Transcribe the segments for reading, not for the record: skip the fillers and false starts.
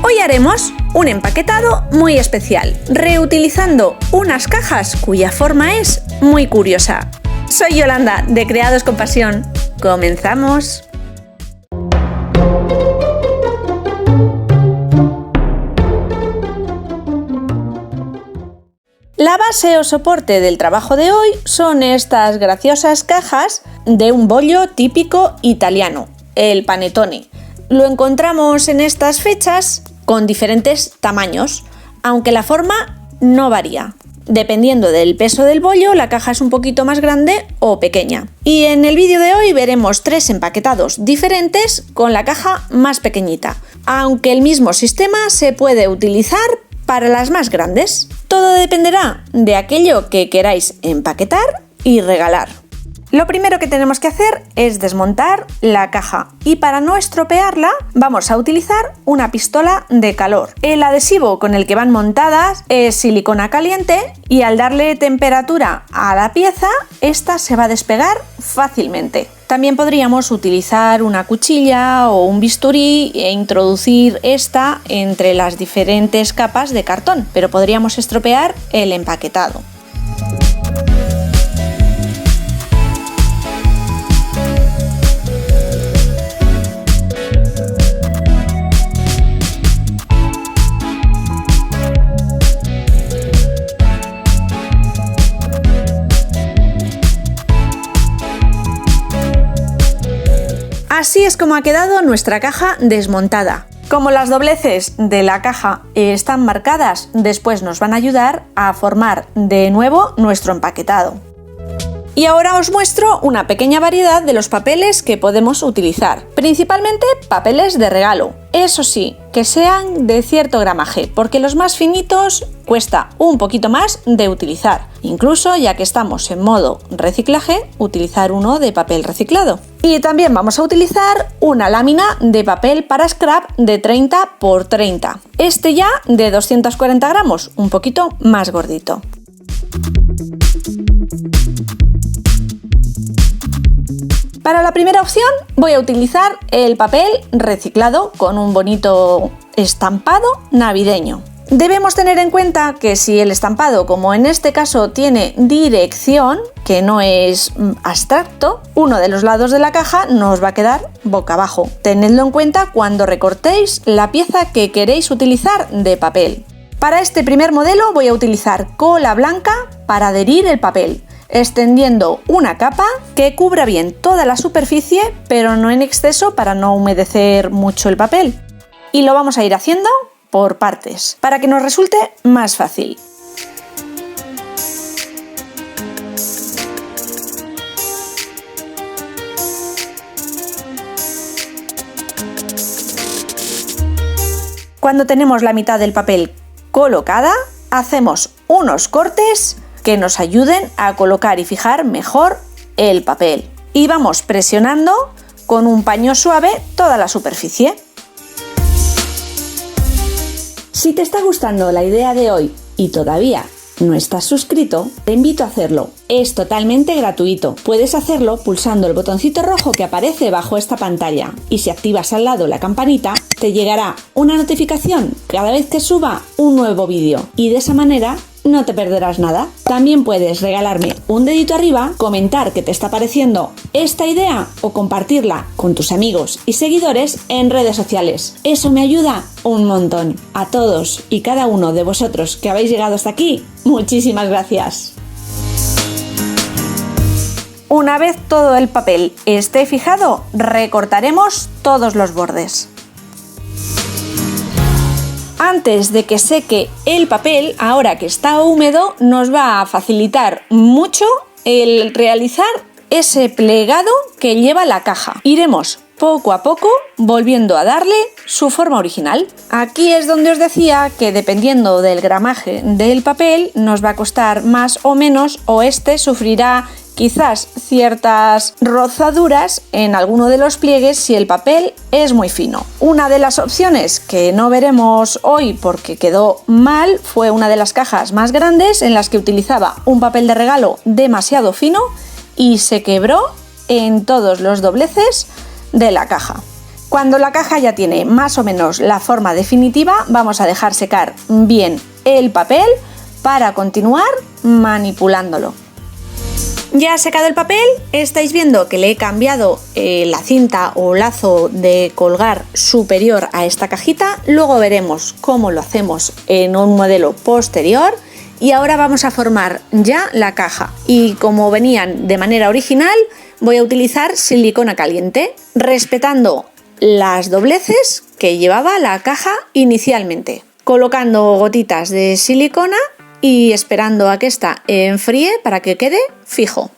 Hoy haremos un empaquetado muy especial, reutilizando unas cajas cuya forma es muy curiosa. Soy Yolanda, de Creados con Pasión. ¡Comenzamos! La base o soporte del trabajo de hoy son estas graciosas cajas de un bollo típico italiano, el panettone. Lo encontramos en estas fechas con diferentes tamaños, aunque la forma no varía. Dependiendo del peso del bollo, la caja es un poquito más grande o pequeña. Y en el vídeo de hoy veremos 3 empaquetados diferentes con la caja más pequeñita, aunque el mismo sistema se puede utilizar para las más grandes. Todo dependerá de aquello que queráis empaquetar y regalar. Lo primero que tenemos que hacer es desmontar la caja y para no estropearla vamos a utilizar una pistola de calor. El adhesivo con el que van montadas es silicona caliente y al darle temperatura a la pieza, esta se va a despegar fácilmente. También podríamos utilizar una cuchilla o un bisturí e introducir esta entre las diferentes capas de cartón, pero podríamos estropear el empaquetado. Así es como ha quedado nuestra caja desmontada. Como las dobleces de la caja están marcadas, después nos van a ayudar a formar de nuevo nuestro empaquetado. Y ahora os muestro una pequeña variedad de los papeles que podemos utilizar, principalmente papeles de regalo. Eso sí, que sean de cierto gramaje, porque los más finitos cuesta un poquito más de utilizar. Incluso, ya que estamos en modo reciclaje, utilizar uno de papel reciclado. Y también vamos a utilizar una lámina de papel para scrap de 30 x 30. Este ya de 240 gramos, un poquito más gordito. Para la primera opción voy a utilizar el papel reciclado con un bonito estampado navideño. Debemos tener en cuenta que si el estampado, como en este caso, tiene dirección, que no es abstracto, uno de los lados de la caja nos va a quedar boca abajo. Tenedlo en cuenta cuando recortéis la pieza que queréis utilizar de papel. Para este primer modelo voy a utilizar cola blanca para adherir el papel, extendiendo una capa que cubra bien toda la superficie, pero no en exceso para no humedecer mucho el papel. Y lo vamos a ir haciendo por partes, para que nos resulte más fácil. Cuando tenemos la mitad del papel colocada, hacemos unos cortes que nos ayuden a colocar y fijar mejor el papel. Y vamos presionando con un paño suave toda la superficie. Si te está gustando la idea de hoy y todavía no estás suscrito, te invito a hacerlo. Es totalmente gratuito. Puedes hacerlo pulsando el botoncito rojo que aparece bajo esta pantalla. Y si activas al lado la campanita, te llegará una notificación cada vez que suba un nuevo vídeo. Y de esa manera no te perderás nada. También puedes regalarme un dedito arriba, comentar qué te está pareciendo esta idea o compartirla con tus amigos y seguidores en redes sociales. Eso me ayuda un montón. A todos y cada uno de vosotros que habéis llegado hasta aquí, muchísimas gracias. Una vez todo el papel esté fijado, recortaremos todos los bordes. Antes de que seque el papel, ahora que está húmedo, nos va a facilitar mucho el realizar ese plegado que lleva la caja. Iremos poco a poco volviendo a darle su forma original. Aquí es donde os decía que dependiendo del gramaje del papel nos va a costar más o menos, o este sufrirá quizás ciertas rozaduras en alguno de los pliegues si el papel es muy fino. Una de las opciones que no veremos hoy porque quedó mal fue una de las cajas más grandes en las que utilizaba un papel de regalo demasiado fino y se quebró en todos los dobleces de la caja. Cuando la caja ya tiene más o menos la forma definitiva, vamos a dejar secar bien el papel para continuar manipulándolo. Ya ha secado el papel, estáis viendo que le he cambiado la cinta o lazo de colgar superior a esta cajita, luego veremos cómo lo hacemos en un modelo posterior. Y ahora vamos a formar ya la caja, y como venían de manera original voy a utilizar silicona caliente, respetando las dobleces que llevaba la caja inicialmente, colocando gotitas de silicona y esperando a que ésta enfríe para que quede fijo.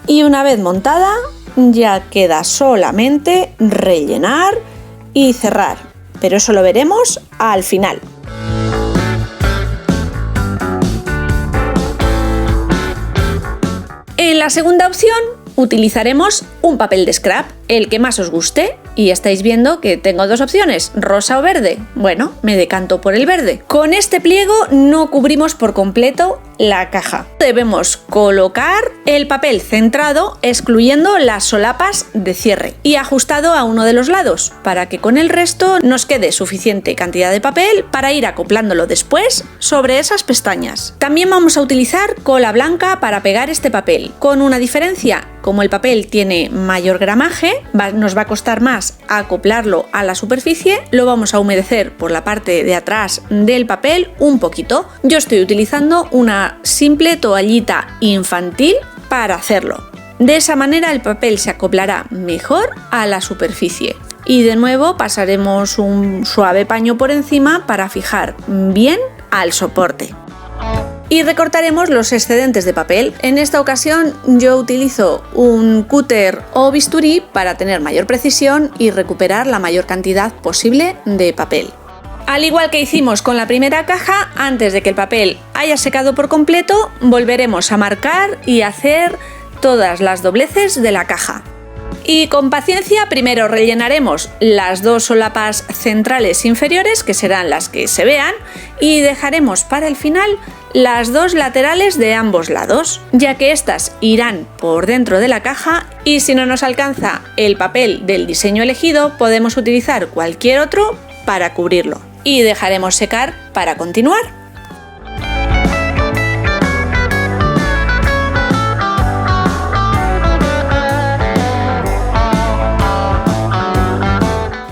Y una vez montada, ya queda solamente rellenar y cerrar, pero eso lo veremos al final. En la segunda opción utilizaremos un papel de scrap, el que más os guste, y estáis viendo que tengo dos opciones, rosa o verde. Bueno, me decanto por el verde. Con este pliego no cubrimos por completo la caja. Debemos colocar el papel centrado, excluyendo las solapas de cierre, y ajustado a uno de los lados, para que con el resto nos quede suficiente cantidad de papel para ir acoplándolo después sobre esas pestañas. También vamos a utilizar cola blanca para pegar este papel, con una diferencia: como el papel tiene mayor gramaje, nos va a costar más acoplarlo a la superficie, lo vamos a humedecer por la parte de atrás del papel un poquito. Yo estoy utilizando una simple toallita infantil para hacerlo. De esa manera el papel se acoplará mejor a la superficie. Y de nuevo pasaremos un suave paño por encima para fijar bien al soporte. Y recortaremos los excedentes de papel. En esta ocasión yo utilizo un cúter o bisturí para tener mayor precisión y recuperar la mayor cantidad posible de papel. Al igual que hicimos con la primera caja, antes de que el papel haya secado por completo, volveremos a marcar y hacer todas las dobleces de la caja. Y con paciencia primero rellenaremos las dos solapas centrales inferiores, que serán las que se vean, y dejaremos para el final las dos laterales de ambos lados, ya que estas irán por dentro de la caja, y si no nos alcanza el papel del diseño elegido podemos utilizar cualquier otro para cubrirlo. Y dejaremos secar para continuar.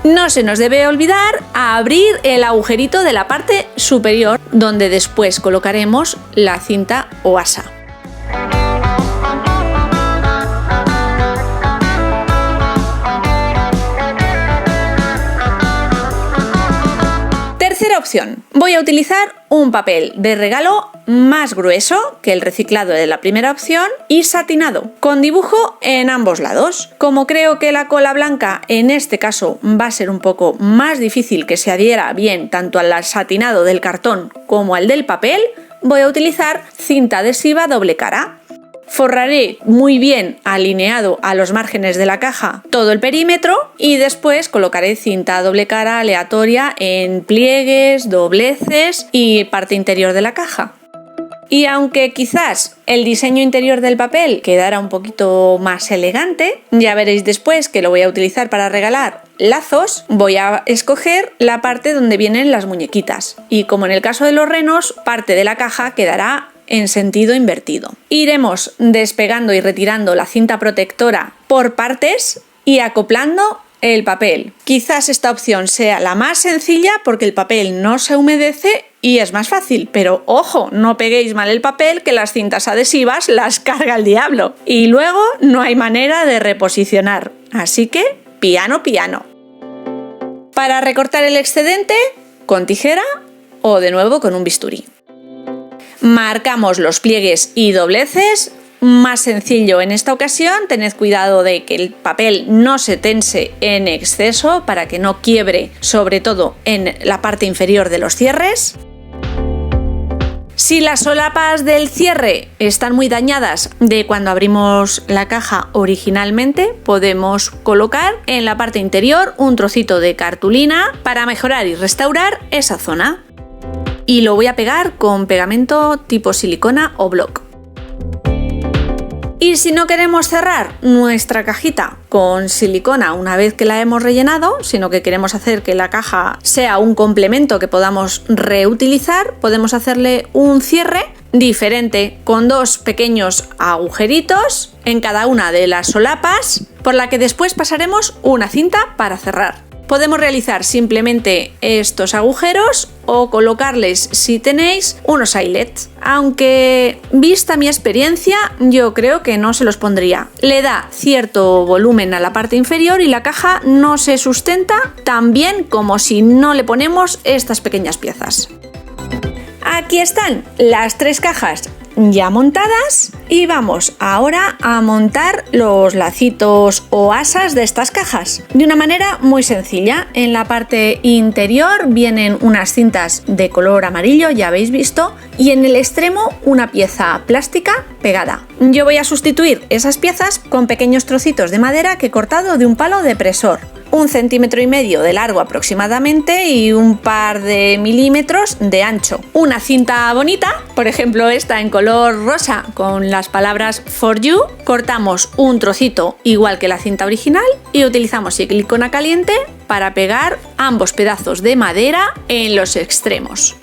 No se nos debe olvidar abrir el agujerito de la parte superior, donde después colocaremos la cinta o asa. Tercera opción. Voy a utilizar un papel de regalo más grueso que el reciclado de la primera opción y satinado, con dibujo en ambos lados. Como creo que la cola blanca en este caso va a ser un poco más difícil que se adhiera bien tanto al satinado del cartón como al del papel, voy a utilizar cinta adhesiva doble cara. Forraré muy bien alineado a los márgenes de la caja todo el perímetro y después colocaré cinta doble cara aleatoria en pliegues, dobleces y parte interior de la caja. Y aunque quizás el diseño interior del papel quedara un poquito más elegante, ya veréis después que lo voy a utilizar para regalar lazos, voy a escoger la parte donde vienen las muñequitas. Y como en el caso de los renos, parte de la caja quedará en sentido invertido. Iremos despegando y retirando la cinta protectora por partes y acoplando el papel. Quizás esta opción sea la más sencilla porque el papel no se humedece y es más fácil, pero ojo, no peguéis mal el papel, que las cintas adhesivas las carga el diablo y luego no hay manera de reposicionar, así que piano piano. Para recortar el excedente, con tijera o de nuevo con un bisturí. Marcamos los pliegues y dobleces, más sencillo en esta ocasión, tened cuidado de que el papel no se tense en exceso para que no quiebre, sobre todo en la parte inferior de los cierres. Si las solapas del cierre están muy dañadas de cuando abrimos la caja originalmente, podemos colocar en la parte interior un trocito de cartulina para mejorar y restaurar esa zona. Y lo voy a pegar con pegamento tipo silicona o block. Y si no queremos cerrar nuestra cajita con silicona una vez que la hemos rellenado, sino que queremos hacer que la caja sea un complemento que podamos reutilizar, podemos hacerle un cierre diferente con 2 pequeños agujeritos en cada una de las solapas, por la que después pasaremos una cinta para cerrar. Podemos realizar simplemente estos agujeros o colocarles, si tenéis, unos eyelets. Aunque, vista mi experiencia, yo creo que no se los pondría. Le da cierto volumen a la parte inferior y la caja no se sustenta tan bien como si no le ponemos estas pequeñas piezas. Aquí están las 3 cajas ya montadas y vamos ahora a montar los lacitos o asas de estas cajas de una manera muy sencilla. En la parte interior vienen unas cintas de color amarillo, ya habéis visto, y en el extremo una pieza plástica pegada. Yo voy a sustituir esas piezas con pequeños trocitos de madera que he cortado de un palo depresor. 1,5 centímetros de largo aproximadamente y un par de milímetros de ancho. Una cinta bonita, por ejemplo esta en color rosa con las palabras For You. Cortamos un trocito igual que la cinta original y utilizamos silicona caliente para pegar ambos pedazos de madera en los extremos.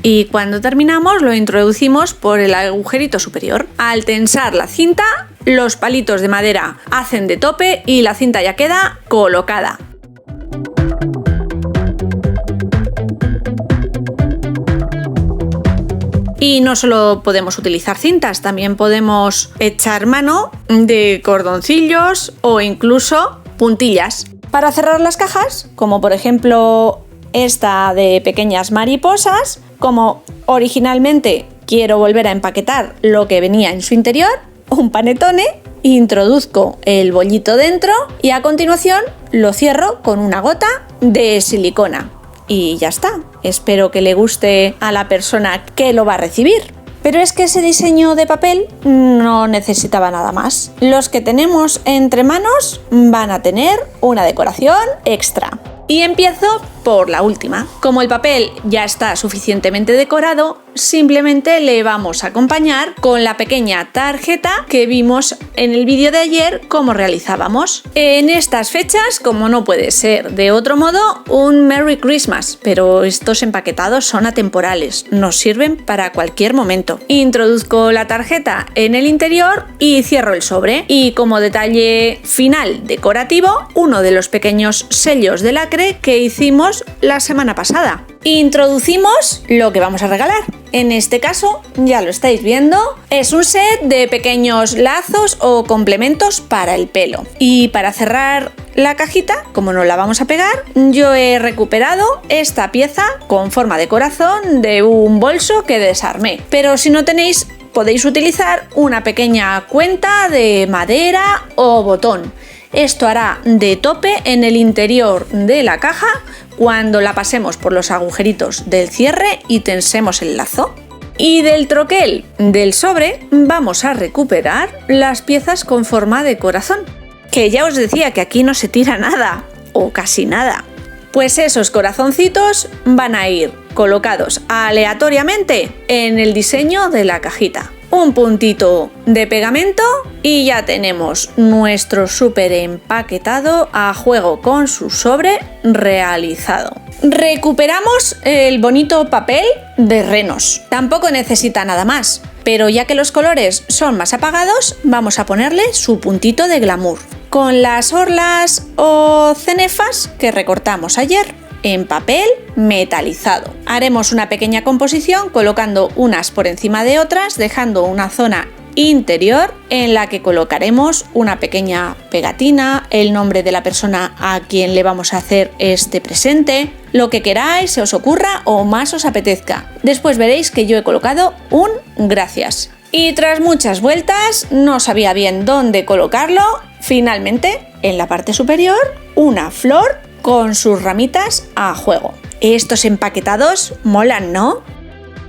Y cuando terminamos lo introducimos por el agujerito superior. Al tensar la cinta, los palitos de madera hacen de tope y la cinta ya queda colocada. Y no solo podemos utilizar cintas, también podemos echar mano de cordoncillos o incluso puntillas. Para cerrar las cajas, como por ejemplo esta de pequeñas mariposas, como originalmente quiero volver a empaquetar lo que venía en su interior, un panetone, introduzco el bollito dentro y a continuación lo cierro con una gota de silicona. Y ya está. Espero que le guste a la persona que lo va a recibir. Pero es que ese diseño de papel no necesitaba nada más. Los que tenemos entre manos van a tener una decoración extra. Y empiezo por la última. Como el papel ya está suficientemente decorado, simplemente le vamos a acompañar con la pequeña tarjeta que vimos en el vídeo de ayer cómo realizábamos. En estas fechas, como no puede ser de otro modo, un Merry Christmas, pero estos empaquetados son atemporales, nos sirven para cualquier momento. Introduzco la tarjeta en el interior y cierro el sobre. Y como detalle final decorativo, uno de los pequeños sellos de lacre que hicimos la semana pasada. Introducimos lo que vamos a regalar. En este caso, ya lo estáis viendo, es un set de pequeños lazos o complementos para el pelo. Y para cerrar la cajita, como no la vamos a pegar, yo he recuperado esta pieza con forma de corazón de un bolso que desarmé. Pero si no tenéis, podéis utilizar una pequeña cuenta de madera o botón. Esto hará de tope en el interior de la caja cuando la pasemos por los agujeritos del cierre y tensemos el lazo. Y del troquel del sobre vamos a recuperar las piezas con forma de corazón, que ya os decía que aquí no se tira nada, o casi nada. Pues esos corazoncitos van a ir colocados aleatoriamente en el diseño de la cajita. Un puntito de pegamento y ya tenemos nuestro súper empaquetado a juego con su sobre realizado. Recuperamos el bonito papel de renos. Tampoco necesita nada más, pero ya que los colores son más apagados, vamos a ponerle su puntito de glamour. Con las orlas o cenefas que recortamos ayer en papel metalizado. Haremos una pequeña composición colocando unas por encima de otras, dejando una zona interior en la que colocaremos una pequeña pegatina, el nombre de la persona a quien le vamos a hacer este presente, lo que queráis, se os ocurra o más os apetezca. Después veréis que yo he colocado un gracias. Y tras muchas vueltas, no sabía bien dónde colocarlo, finalmente en la parte superior una flor con sus ramitas a juego. Estos empaquetados molan, ¿no?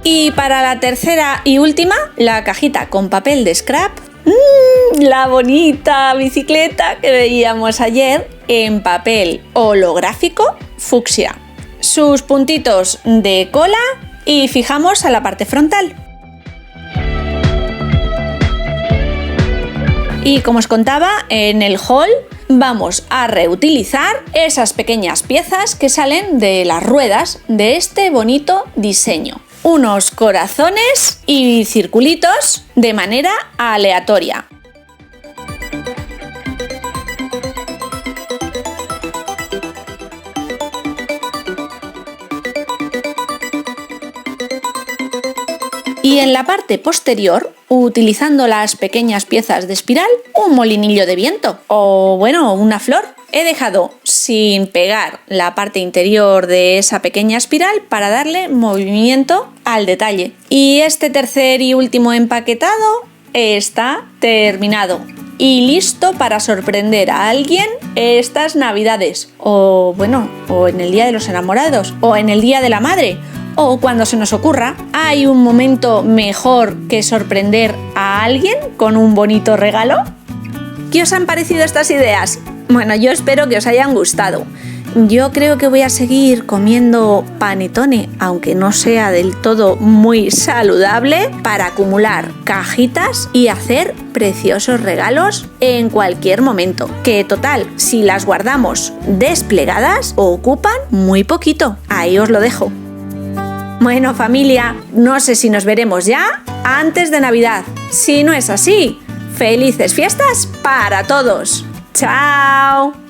Y para la tercera y última, la cajita con papel de scrap, La bonita bicicleta que veíamos ayer en papel holográfico fucsia. Sus puntitos de cola y fijamos a la parte frontal. Y como os contaba, en el haul vamos a reutilizar esas pequeñas piezas que salen de las ruedas de este bonito diseño. Unos corazones y circulitos de manera aleatoria. Y en la parte posterior, utilizando las pequeñas piezas de espiral, un molinillo de viento o bueno, una flor. He dejado sin pegar la parte interior de esa pequeña espiral para darle movimiento al detalle. Y este tercer y último empaquetado está terminado y listo para sorprender a alguien estas navidades o en el Día de los Enamorados o en el Día de la Madre. O cuando se nos ocurra, ¿hay un momento mejor que sorprender a alguien con un bonito regalo? ¿Qué os han parecido estas ideas? Bueno, yo espero que os hayan gustado. Yo creo que voy a seguir comiendo panettone, aunque no sea del todo muy saludable, para acumular cajitas y hacer preciosos regalos en cualquier momento. Que total, si las guardamos desplegadas, ocupan muy poquito. Ahí os lo dejo. Bueno, familia, no sé si nos veremos ya antes de Navidad. Si no es así, ¡felices fiestas para todos! ¡Chao!